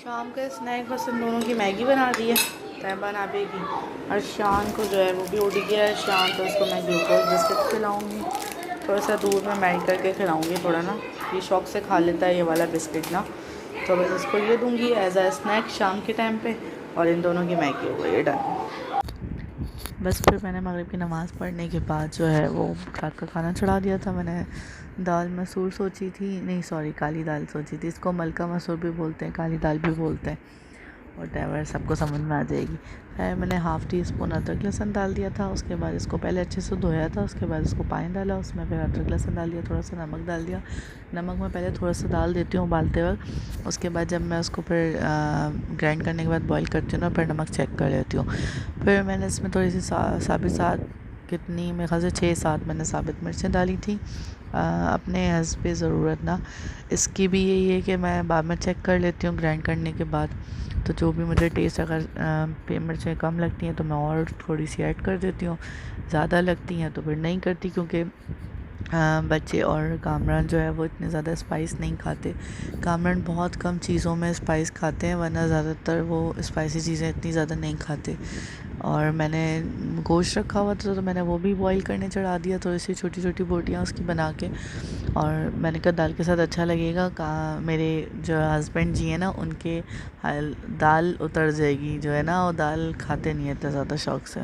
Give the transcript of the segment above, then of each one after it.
शाम का स्नैक बस इन दोनों की मैगी बना दी है तैयबा नाबे की। और शान को जो है वो भी उठ गया है शान, तो उसको मैं ग्लूकोज बिस्किट खिलाऊँगी। थोड़ा सा दूध में मेल्ट करके खिलाऊँगी थोड़ा ना, ये शौक से खा लेता है ये वाला बिस्किट ना। तो बस इसको ये दूँगी एज आ स्नैक शाम के टाइम पे। और इन दोनों की मैगी हो गई है डन। बस फिर मैंने मगरिब की नमाज़ पढ़ने के बाद जो है वो रात का खाना चढ़ा दिया था। मैंने दाल मसूर सोची थी, नहीं सॉरी काली दाल सोची थी। इसको मलका मसूर भी बोलते हैं, काली दाल भी बोलते हैं, वटेवर सबको समझ में आ जाएगी। फिर मैंने हाफ़ टी स्पून अदरक लहसुन डाल दिया था। उसके बाद इसको पहले अच्छे से धोया था, उसके बाद इसको पानी डाला, उसमें फिर अदरक लहसुन डाल दिया, थोड़ा सा नमक डाल दिया। नमक मैं पहले थोड़ा सा डाल देती हूँ उबालते वक्त, उसके बाद जब मैं उसको फिर ग्राइंड करने के बाद बॉईल करती हूँ ना, फिर नमक चेक कर लेती हूँ। फिर मैंने इसमें थोड़ी सी साबित सात कितनी मेरे ख्याल से 6-7 मैंने साबित मिर्चें डाली थी अपने हस्बे ज़रूरत ना। इसकी भी यही है कि मैं बाद में चेक कर लेती हूँ ग्राइंड करने के बाद, तो जो भी मुझे टेस्ट अगर मिर्चें कम लगती हैं तो मैं और थोड़ी सी ऐड कर देती हूँ, ज़्यादा लगती हैं तो फिर नहीं करती, क्योंकि बच्चे और कामरान जो है वो इतने ज़्यादा स्पाइस नहीं खाते। कामरान बहुत कम चीज़ों में स्पाइस खाते हैं, वरना ज़्यादातर वो स्पाइसी चीज़ें इतनी ज़्यादा नहीं खाते। और मैंने गोश्त रखा हुआ था तो मैंने वो भी बॉईल करने चढ़ा दिया, थोड़ी सी छोटी छोटी बोटियाँ उसकी बना के। और मैंने कहा दाल के साथ अच्छा लगेगा, मेरे जो हस्बैंड जी हैं ना उनके दाल उतर जाएगी, जो है ना वो दाल खाते नहीं है इतना ज़्यादा शौक़ से।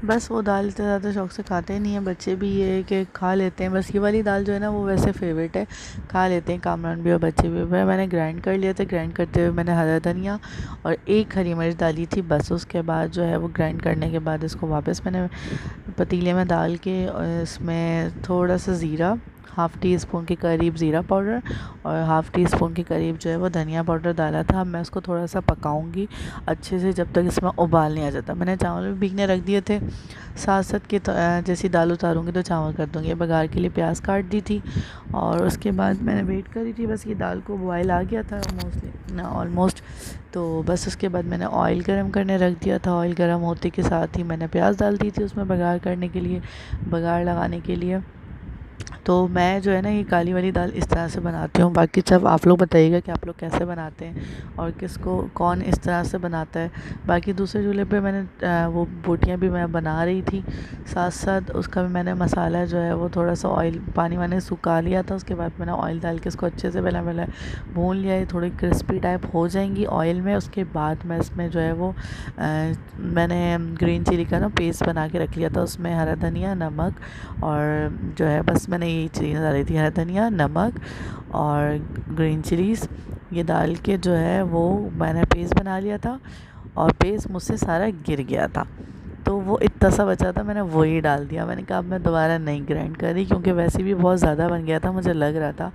बस वो दाल इतना ज़्यादा शौक़ से खाते नहीं हैं बच्चे भी, ये है कि खा लेते हैं। बस ये वाली दाल जो है ना वो वैसे फेवरेट है, खा लेते हैं कामरान भी और बच्चे भी। मैंने ग्राइंड कर लिया था, ग्राइंड करते हुए मैंने हरा धनिया और 1 हरी मिर्च डाली थी बस। उसके बाद जो है वो ग्राइंड करने के बाद इसको वापस मैंने पतीले में डाल के इसमें थोड़ा सा ज़ीरा, हाफ़ टी स्पून के करीब ज़ीरा पाउडर और हाफ़ टी स्पून के करीब जो है वो धनिया पाउडर डाला था। अब मैं उसको थोड़ा सा पकाऊंगी अच्छे से जब तक इसमें उबाल नहीं आ जाता। मैंने चावल भी भीगने रख दिए थे, साथ साथ के जैसी दाल उतारूंगी तो चावल कर दूंगी। बघार के लिए प्याज काट दी थी और उसके बाद मैंने वेट करी थी, बस ये दाल को बॉयल आ गया था ऑलमोस्ट। तो बस उसके बाद मैंने ऑयल गर्म करने रख दिया था। ऑयल गर्म होते के साथ ही मैंने प्याज डाल दी थी उसमें बघार करने के लिए, बघार लगाने के लिए। तो मैं जो है ना ये काली वाली दाल इस तरह से बनाती हूँ। बाकी सब आप लोग बताइएगा कि आप लोग कैसे बनाते हैं और किसको कौन इस तरह से बनाता है। बाकी दूसरे चूल्हे पे मैंने वो बोटियाँ भी मैं बना रही थी, साथ साथ उसका भी मैंने मसाला जो है वो थोड़ा सा ऑयल पानी मैंने सुखा लिया था। उसके बाद मैंने ऑयल डाल के इसको अच्छे से पहले भून लिया। ये थोड़ी क्रिस्पी टाइप हो जाएंगी ऑयल में। उसके बाद मैं इसमें जो है वो मैंने ग्रीन चिली का ना पेस्ट बना के रख लिया था, उसमें हरा धनिया, नमक और जो है बस मैंने यही चीज़ें डाली थी, हरा धनिया, नमक और ग्रीन चिलीज़। ये डाल के जो है वो मैंने पेस्ट बना लिया था और पेस्ट मुझसे सारा गिर गया था, तो वो इतना सा बचा था, मैंने वही डाल दिया। मैंने कहा अब मैं दोबारा नहीं ग्राइंड करी, क्योंकि वैसे भी बहुत ज़्यादा बन गया था मुझे लग रहा था।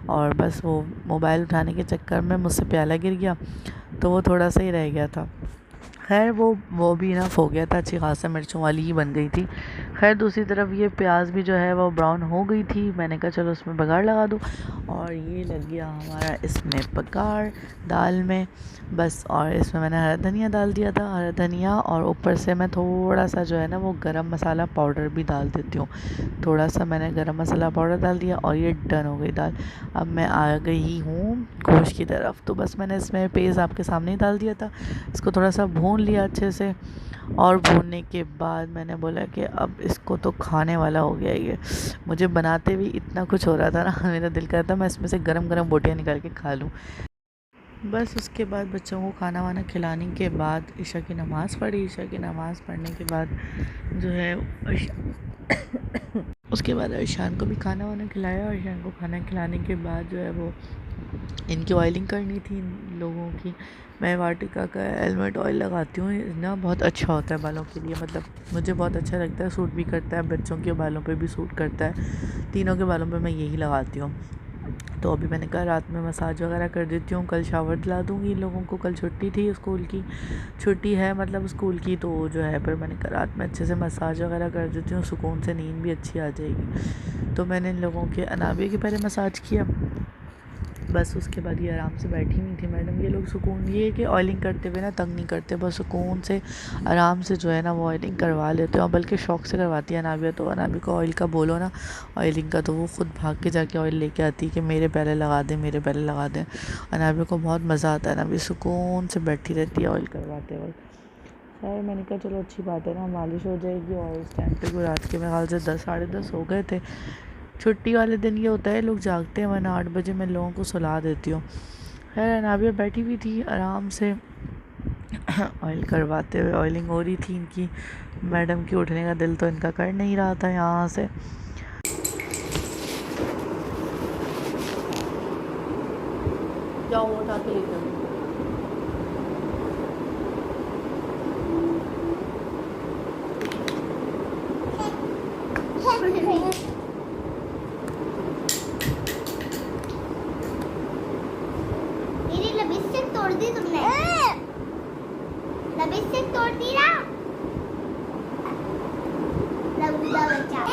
और बस वो मोबाइल उठाने के चक्कर में मुझसे प्याला गिर गया, तो वो थोड़ा सा ही रह गया था। खैर वो भी इनफ हो गया था, अच्छी खासा मिर्चों वाली ही बन गई थी। खैर दूसरी तरफ ये प्याज भी जो है वो ब्राउन हो गई थी। मैंने कहा चलो उसमें बघार लगा दूँ, और ये लग गया हमारा इसमें बघार दाल में बस। और इसमें मैंने हरा धनिया डाल दिया था, हरा धनिया, और ऊपर से मैं थोड़ा सा जो है ना वो गरम मसाला पाउडर भी डाल देती हूँ। थोड़ा सा मैंने गरम मसाला पाउडर डाल दिया और ये डन हो गई दाल। अब मैं आ गई हूँ गोश्त की तरफ। तो बस मैंने इसमें पेस्ट आपके सामने ही डाल दिया था, इसको थोड़ा सा भून लिया अच्छे से। और भूनने के बाद मैंने बोला कि अब इसको तो खाने वाला हो गया ये। मुझे बनाते हुए इतना कुछ हो रहा था ना, मेरा दिल करता मैं इसमें से गरम गरम बोटियाँ निकाल के खा लूँ। बस उसके बाद बच्चों को खाना वाना खिलाने के बाद ईशा की नमाज़ पढ़ी। ईशा की नमाज़ पढ़ने के बाद जो है उसके बाद ईशान को भी खाना वाना खिलाया। और ईशान को खाना खिलाने के बाद जो है वो इनकी ऑयलिंग करनी थी इन लोगों की। मैं वाटिका का एलमेट ऑयल लगाती हूँ ना, बहुत अच्छा होता है बालों के लिए, मतलब मुझे बहुत अच्छा लगता है, सूट भी करता है, बच्चों के बालों पे भी सूट करता है, तीनों के बालों पे मैं यही लगाती हूँ। तो अभी मैंने कहा रात में मसाज वगैरह कर देती हूँ, कल शावर दिला दूँगी इन लोगों को। कल छुट्टी थी, स्कूल की छुट्टी है मतलब स्कूल की, तो जो है पर मैंने कहा रात में अच्छे से मसाज वगैरह कर देती हूँ, सुकून से नींद भी अच्छी आ जाएगी। तो मैंने इन लोगों के अनाबे के पहले मसाज किया, बस उसके बाद ये आराम से बैठी हुई थी मैडम। ये लोग सुकून, ये है कि ऑयलिंग करते हुए ना तंग नहीं करते, बस सुकून से आराम से जो है ना वो ऑयलिंग करवा लेते हैं, और बल्कि शौक से करवाती है अनाबिया। तो अनाबी को ऑयल का बोलो ना, ऑयलिंग का, तो वो खुद भाग के जाके ऑयल लेके आती है कि मेरे पहले लगा दें, मेरे पहले लगा दें। अनाबिया को बहुत मज़ा आता है, अनाबी सुकून से बैठी रहती है ऑयल करवाते वक्त। खैर मैंने कहा चलो अच्छी बात है ना, मालिश हो जाएगी। और उस टाइम पे कोई रात के मेरे ख्याल से 10 साढ़े 10 हो गए थे। छुट्टी वाले दिन ये होता है लोग जागते हैं, वरना 8 बजे मैं लोगों को सुला देती हूँ। खैर अनाबिया बैठी हुई थी आराम से ऑयल करवाते हुए, ऑयलिंग हो रही थी इनकी। मैडम की उठने का दिल तो इनका कर नहीं रहा था यहाँ से। जाओ उठा के लेकर। मेरी लिपस्टिक तोड़ दी तुमने। लिपस्टिक तोड़ दी ना, लबूदा बच्चा।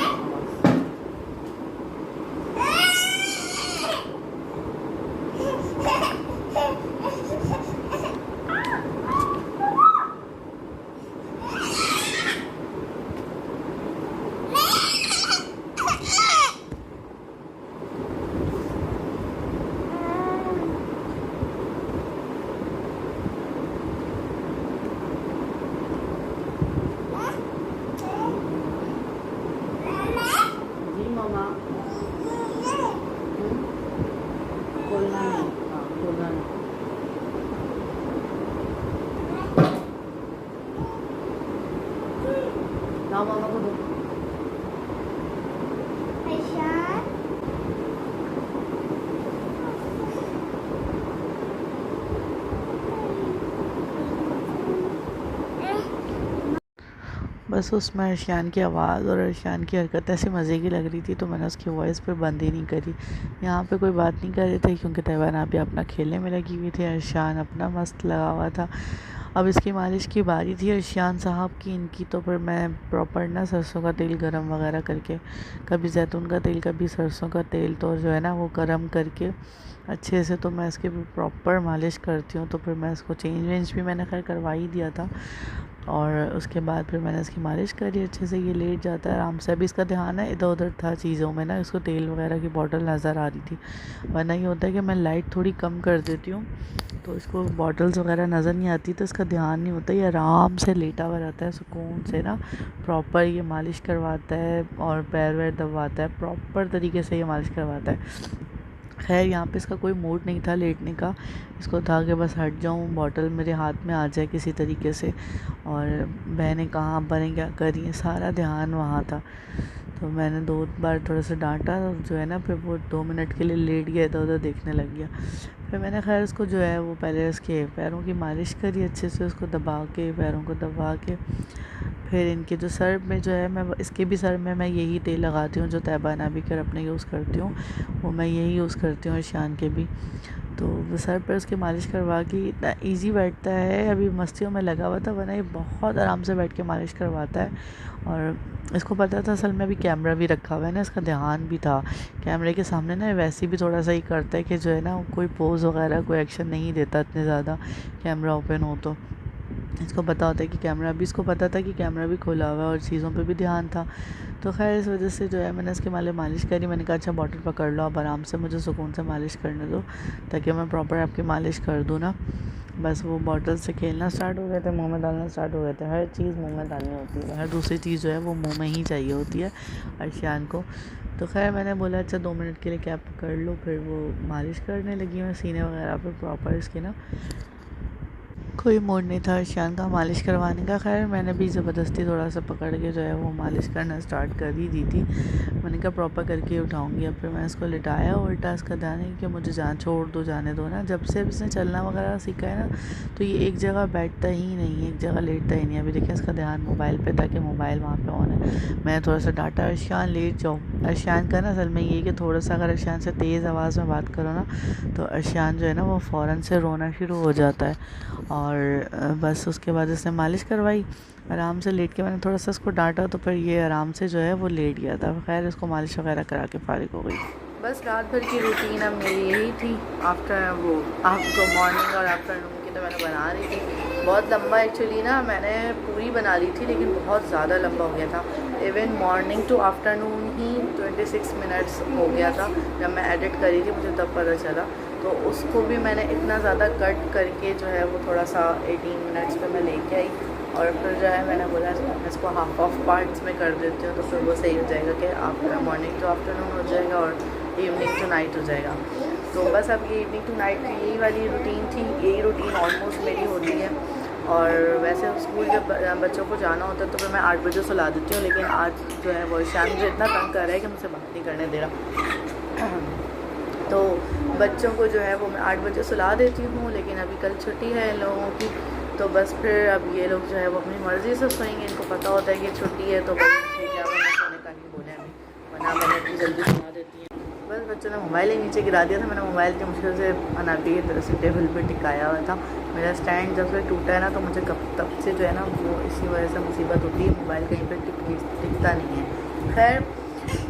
जी मामा, खोलना नहीं, हाँ खोलना नहीं। ना मामा को दो। बस उसमें अर्शियान की आवाज़ और अर्शियान की हरकत ऐसी मज़े की लग रही थी, तो मैंने उसकी वॉइस पे बंद ही नहीं करी। यहाँ पे कोई बात नहीं कर रहे थे क्योंकि तैवान भी अपना खेलने में लगी हुई थी, अर्शियान अपना मस्त लगा हुआ था। अब इसकी मालिश की बारी थी अर्शियान साहब की, इनकी। तो फिर मैं प्रॉपर ना सरसों का तेल गरम वगैरह करके, कभी जैतून का तेल कभी सरसों का तेल, तो जो है ना वो गरम करके अच्छे से तो मैं इसकी प्रॉपर मालिश करती हूँ। तो फिर मैं इसको चेंज वेंज भी मैंने खैर करवा ही दिया था, और उसके बाद फिर मैंने इसकी मालिश करी अच्छे से। ये लेट जाता है आराम से। अभी इसका ध्यान है इधर उधर था चीज़ों में ना, इसको तेल वगैरह की बॉटल नज़र आ रही थी, वरना ये होता है कि मैं लाइट थोड़ी कम कर देती हूँ तो इसको बॉटल्स वगैरह नज़र नहीं आती, तो इसका ध्यान नहीं होता। ये आराम से लेटा हुआ रहता है सुकून से ना, प्रॉपर ये मालिश करवाता है और पैर वैर दबाता है, प्रॉपर तरीके से ये मालिश करवाता है। खैर यहाँ पे इसका कोई मूड नहीं था लेटने का, इसको था कि बस हट जाऊँ, बॉटल मेरे हाथ में आ जाए किसी तरीके से, और बहनें कहाँ, बहनें क्या कर रही हैं, सारा ध्यान वहाँ था। तो मैंने 2 बार थोड़ा सा डांटा, जो है ना फिर वो 2 मिनट के लिए लेट गया, इधर उधर देखने लग गया। फिर मैंने खैर उसको जो है वो पहले उसके पैरों की मालिश करी अच्छे से, उसको दबा के, पैरों को दबा के। फिर इनके जो सर में जो है, मैं इसके भी सर में मैं यही तेल लगाती हूँ जो तैबा नाबी कर अपने यूज़ करती हूँ, वो मैं यही यूज़ करती हूँ ईशान के भी। तो वो सर पर उसकी मालिश करवा के, इतना इजी बैठता है, अभी मस्तियों में लगा हुआ था, वरना ये बहुत आराम से बैठ के मालिश करवाता है। और इसको पता था असल में अभी कैमरा भी रखा हुआ है ना, इसका ध्यान भी था कैमरे के सामने ना, वैसे भी थोड़ा सा ही करता है कि जो है ना कोई पोज़ वगैरह कोई एक्शन नहीं देता इतने ज़्यादा, कैमरा ओपन हो तो इसको पता होता है कि कैमरा भी, इसको पता था कि कैमरा भी खोला हुआ है और चीज़ों पे भी ध्यान था। तो खैर इस वजह से जो है मैंने इसके मालिश करी। मैंने कहा अच्छा बॉटल पकड़ लो, अब आराम से मुझे सुकून से मालिश करने दो, ताकि मैं प्रॉपर आपकी मालिश कर दूँ ना। बस वो बॉटल से खेलना स्टार्ट हो गए थे, मुँह में डालना स्टार्ट हो गए थे। हर चीज़ मुँह में डालनी होती है, हर दूसरी चीज़ जो है वो मुँह में ही चाहिए होती है अर्शियान को। तो खैर मैंने बोला अच्छा 2 मिनट के लिए कैप कर लो, फिर वो मालिश करने लगी मैं सीने वगैरह पर प्रॉपर इसके ना। कोई मूड नहीं था अर्शियान का मालिश करवाने का। खैर मैंने भी ज़बरदस्ती थोड़ा सा पकड़ के जो है वो मालिश करना स्टार्ट कर ही दी थी। मैंने कहा प्रॉपर करके उठाऊंगी। अब फिर मैं इसको लिटाया, उल्टा इसका ध्यान है कि मुझे छोड़ दो, जाने दो ना। जब से अब इसने चलना वगैरह सीखा है ना, तो ये एक जगह बैठता ही नहीं है, एक जगह लेटता ही नहीं। अभी देखिए इसका ध्यान मोबाइल पर था कि मोबाइल वहाँ पर ऑन है। मैं थोड़ा सा डांटा, अर्शियान लेट जाओ। अर्शियान का ना असल में ये कि थोड़ा सा अगर अर्शियान से तेज़ आवाज़ में बात करो ना, तो अर्शियान जो है ना वो फ़ौरन से रोना शुरू हो जाता है। और बस उसके बाद इसने मालिश करवाई आराम से लेट के। मैंने थोड़ा सा इसको डांटा तो फिर ये आराम से जो है वो लेट गया था। खैर इसको मालिश वगैरह करा के फारिग हो गई। बस रात भर की रूटीन अब मेरी यही थी। आफ्टर वो आपको मॉर्निंग और आफ्टरनून की तो मैंने बना रही थी। बहुत लंबा एक्चुअली ना मैंने पूरी बना ली थी, लेकिन बहुत ज़्यादा लंबा हो गया था। इवन मॉर्निंग टू आफ्टरनून ही 26 मिनट्स हो गया था। जब मैं एडिट करी थी मुझे तब पता चला, तो उसको भी मैंने इतना ज़्यादा कट करके जो है वो थोड़ा सा 18 मिनट्स पे मैं लेके आई। और फिर जो है मैंने बोला इसको हाफ ऑफ पार्ट्स में कर देती हूँ, तो फिर वो सही हो जाएगा कि आफ्टर मॉर्निंग टू आफ्टरनून हो जाएगा और इवनिंग टू नाइट हो जाएगा। तो बस अब ये इवनिंग टू नाइट की यही वाली रूटीन थी। यही रूटीन ऑलमोस्ट मेरी होती है। और वैसे स्कूल जब बच्चों को जाना होता है तो फिर मैं 8 बजे सुला देती हूँ, लेकिन आज जो है वो शाम मुझे इतना तंग कर रहा है कि मुझसे बात नहीं करने दे रहा। तो बच्चों को जो है वो मैं 8 बजे सुला देती हूँ, लेकिन अभी कल छुट्टी है इन लोगों की। तो बस फिर अब ये लोग जो है वो अपनी मर्ज़ी से सोएंगे। इनको पता होता है कि छुट्टी है, तो क्या सोने का नहीं बोले अभी, वरना मैंने इतनी जल्दी सुना देती हैं। बस बच्चों ने मोबाइल ही नीचे गिरा दिया था। मैंने मोबाइल की मुश्किल से अनाबी की तरह से टेबल पे टिकाया हुआ था। मेरा स्टैंड जब से टूटा है ना, तो मुझे तब से जो है ना वो इसी वजह से मुसीबत होती है, मोबाइल कहीं पर टिकता नहीं है। खैर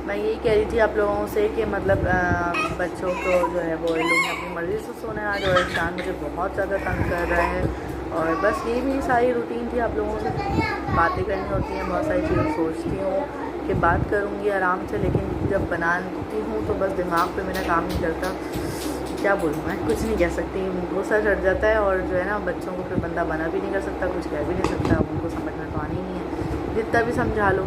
मैं यही कह रही थी आप लोगों से कि मतलब बच्चों को जो है वो लोग अपनी मर्ज़ी से सोना है आज, और ईशान मुझे बहुत ज़्यादा तंग कर रहा है। और बस ये भी सारी रूटीन थी। आप लोगों से बातें करनी होती हैं, बहुत सारी चीज़ें सोचती हूँ कि बात करूँगी आराम से, लेकिन जब बनाती हूँ तो बस दिमाग पे मेरा काम नहीं करता। क्या बोलूँ मैं, कुछ नहीं कह सकती, गुस्सा चढ़ जाता है। और जो है ना बच्चों को फिर बंदा बना भी नहीं कर सकता, कुछ कह भी नहीं सकता, उनको समझ में तो आनी ही नहीं है जितना भी समझा लो।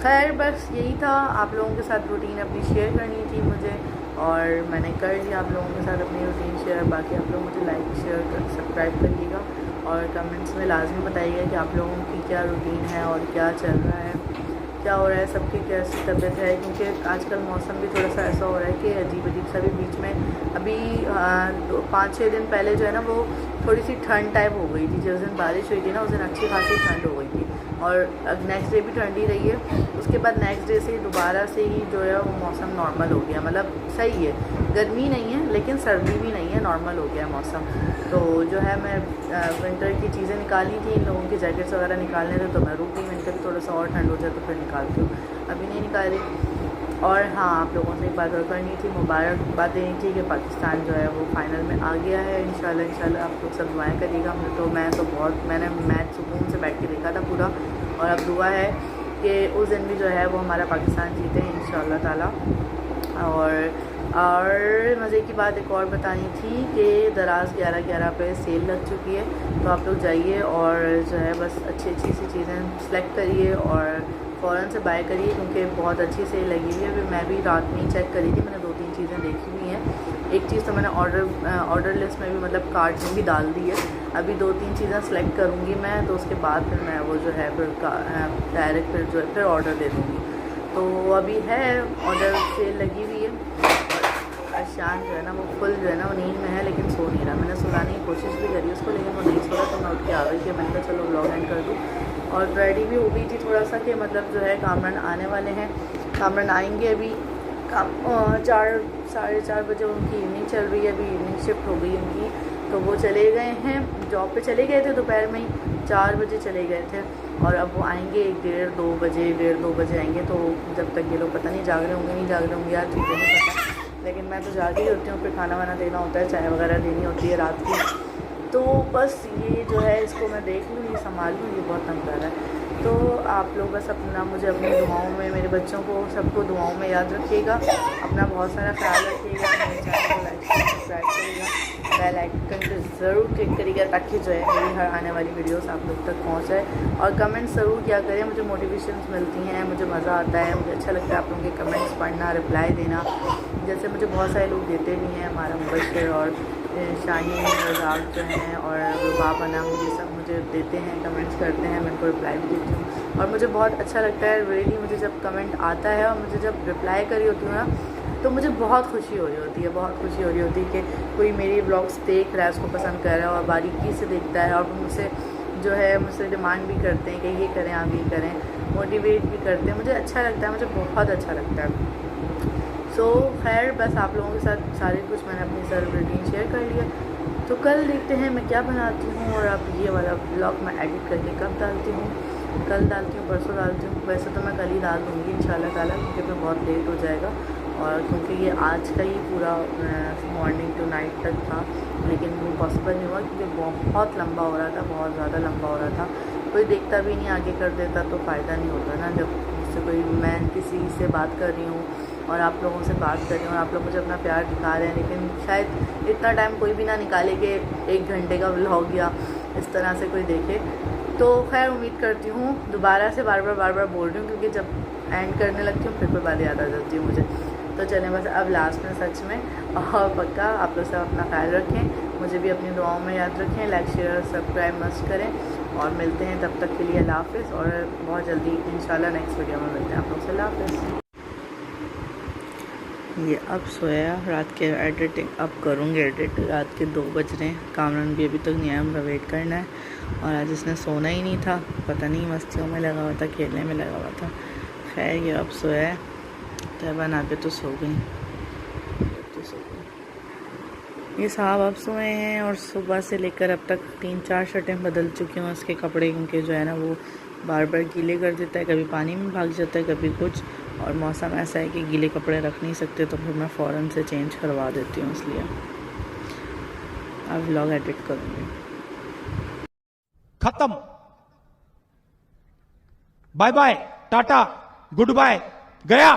खैर बस यही था, आप लोगों के साथ रूटीन अपनी शेयर करनी थी मुझे, और मैंने कर लिया आप लोगों के साथ अपनी रूटीन शेयर। बाकी आप लोग मुझे लाइक शेयर कर सब्सक्राइब करिएगा और कमेंट्स में लाजमी बताइएगा कि आप लोगों की क्या रूटीन है और क्या चल रहा है, क्या हो रहा है, सबकी कैसी तबीयत है। क्योंकि आजकल मौसम भी थोड़ा सा ऐसा हो रहा है कि अजीब अजीब सा भी बीच में अभी 5-6 दिन पहले जो है ना वो थोड़ी सी ठंड टाइप हो गई थी। जिस दिन बारिश हुई थी ना उस दिन अच्छी खासी ठंड हो गई थी, और नेक्स्ट डे भी ठंड ही रही है। उसके बाद नेक्स्ट डे से ही दोबारा से ही जो है वो मौसम नॉर्मल हो गया, मतलब सही है, गर्मी नहीं है लेकिन सर्दी भी नहीं है, नॉर्मल हो गया मौसम। तो जो है मैं विंटर की चीज़ें निकाली थी, इन लोगों की जैकेट्स वगैरह निकालने थे, तो मैं रुक गई। मैंने कभी थोड़ा सा और ठंड हो जाए तो फिर निकालती हूँ, अभी नहीं निकाली। और हाँ, आप लोगों से एक बात और करनी थी, मुबारकबाद देनी थी कि पाकिस्तान जो है वो फाइनल में आ गया है। इंशाल्लाह आप लोग सब दुआएं करिएगा। मैंने मैच सुकून से बैठ के देखा था पूरा, और अब दुआ है कि उस दिन भी जो है वो हमारा पाकिस्तान जीते इंशाल्लाह ताला। और मज़े की बात एक और बतानी थी कि दराज 11 पे सेल लग चुकी है, तो आप लोग जाइए और जो है बस अच्छी सी चीज़ें सेलेक्ट करिए और फ़ौरन से बाय करिए, क्योंकि बहुत अच्छी सेल लगी हुई है। अभी मैं भी रात में ही चेक करी थी, मैंने 2-3 चीज़ें देखी हुई हैं। एक चीज़ तो मैंने ऑर्डर लिस्ट में भी मतलब कार्ट में भी डाल दी है। अभी 2-3 चीज़ें सेलेक्ट करूँगी मैं, तो उसके बाद फिर मैं वो जो है फिर डायरेक्ट फिर जो है फिर ऑर्डर दे दूँगी। तो अभी है ऑर्डर सेल लगी हुई है, और शान जो है ना वो फुल जो है ना वो नींद में है, लेकिन सो नहीं रहा। मैंने सुलाने की कोशिश भी करी उसको, लेकिन वो नहीं सो रहा, तो मैं उठ के आ गई कि मैंने कहा चलो व्लॉग एंड कर दूँ। और रेडी भी हो गई थी थोड़ा सा कि मतलब जो है कामरान आने वाले हैं, कामरान आएंगे अभी 4-4:30 बजे उनकी इवनिंग चल रही है, अभी इवनिंग शिफ्ट हो गई उनकी, तो वो चले गए हैं जॉब पे, चले गए थे दोपहर में ही 4 बजे चले गए थे, और अब वो आएंगे 1:30-2 बजे आएंगे। तो जब तक ये लोग पता नहीं जाग रहे होंगे नहीं जाग रहे होंगे यार, ठीक है नहीं पता, लेकिन मैं तो जाग ही होती हूँ। फिर खाना वाना देना होता है, चाय वगैरह देनी होती है रात की। तो बस ये जो है इसको मैं देख लूँ, ये संभाल लूँ, ये बहुत तंग कर रहा है। तो आप लोग बस अपना मुझे अपनी दुआओं में, मेरे बच्चों को सबको दुआओं में याद रखिएगा, अपना बहुत सारा ख्याल रखिएगा। मेरे चैनल को लाइक सब्सक्राइब करिएगा, बेल आइकन पर ज़रूर क्लिक करिएगा, ताकि जो है मेरी हर आने वाली वीडियोस आप लोग तक पहुँच जाए। और कमेंट्स ज़रूर किया करें, मुझे मोटिवेशंस मिलती हैं, मुझे मज़ा आता है, मुझे अच्छा लगता है आप लोगों के कमेंट्स पढ़ना, रिप्लाई देना, जैसे मुझे बहुत सारे लोग देते भी हैं। हमारा मुबशर और शाहीन रज़ाक जो हैं और रुबाब अनम, ये सब मुझे देते हैं, कमेंट्स करते हैं, मैं उनको रिप्लाई भी देती हूँ, और मुझे बहुत अच्छा लगता है रियली। मुझे जब कमेंट आता है और मुझे जब रिप्लाई करी होती हूँ ना, तो मुझे बहुत खुशी हो रही होती है, बहुत खुशी हो रही होती है कि कोई मेरी ब्लॉग्स देख रहा है, उसको पसंद कर रहा है और बारीकी से देखता है, और मुझसे जो है मुझसे डिमांड भी करते हैं कि ये करें, आप ये करें, मोटिवेट भी करते हैं। मुझे अच्छा लगता है, मुझे बहुत अच्छा लगता है। सो खैर बस आप लोगों के साथ सारे कुछ मैंने अपनी सारी रूटीन शेयर कर लिया। तो कल देखते हैं मैं क्या बनाती हूँ, और अब ये वाला ब्लॉग मैं एडिट करके कब डालती हूँ, कल डालती हूँ, परसों डालती हूँ। वैसे तो मैं कल ही डाल दूँगी इंशाल्लाह ताला, क्योंकि फिर बहुत लेट हो जाएगा। और क्योंकि ये आज का ही पूरा मॉर्निंग टू नाइट तक था, लेकिन वो पॉसिबल नहीं हुआ क्योंकि बहुत लंबा हो रहा था, बहुत ज़्यादा लंबा हो रहा था। कोई देखता भी नहीं, आगे कर देता तो फ़ायदा नहीं होता ना। जब मुझसे कोई, मैं किसी से बात कर रही हूँ और आप लोगों से बात कर रही हूँ और आप लोग मुझे अपना प्यार दिखा रहे हैं, लेकिन शायद इतना टाइम कोई भी ना निकाले कि 1 घंटे का व्लॉग या इस तरह से कोई देखे। तो खैर उम्मीद करती हूँ, दोबारा से बार बार बोल रही हूँ क्योंकि जब एंड करने लगती हूँ फिर कोई बात याद आ जाती है मुझे। तो चलें बस अब लास्ट में सच में, और पक्का आप लोग सब अपना ख्याल रखें, मुझे भी अपनी दुआओं में याद रखें, लाइक शेयर सब्सक्राइब मस्ट करें, और मिलते हैं तब तक के लिए अल्लाह हाफ़िज़। और बहुत जल्दी इंशाल्लाह नेक्स्ट वीडियो में मिलते हैं आप लोग से। अल्लाह हाफ़िज़। ये अब सोया, रात के एडिटिंग अब करूँगी एडिट। रात के 2 बज रहे हैं, कामरान भी अभी तक नहीं आया, हमारा वेट करना है। और आज इसने सोना ही नहीं था, पता नहीं मस्तियों में लगा हुआ था, खेलने में लगा हुआ था। खैर ये अब सोया है, तैयबा नाबे तो सो गई। ये साहब अब सोए हैं और सुबह से लेकर अब तक 3-4 शर्टें बदल चुकी हूँ उसके कपड़े, क्योंकि जो है ना वो बार बार गीले कर देता है, कभी पानी में भाग जाता है कभी कुछ, और मौसम ऐसा है कि गीले कपड़े रख नहीं सकते, तो फिर मैं फ़ौरन से चेंज करवा देती हूँ, इसलिए अब व्लॉग एडिट करूँगी। खत्म, bye bye, tata, goodbye, गया।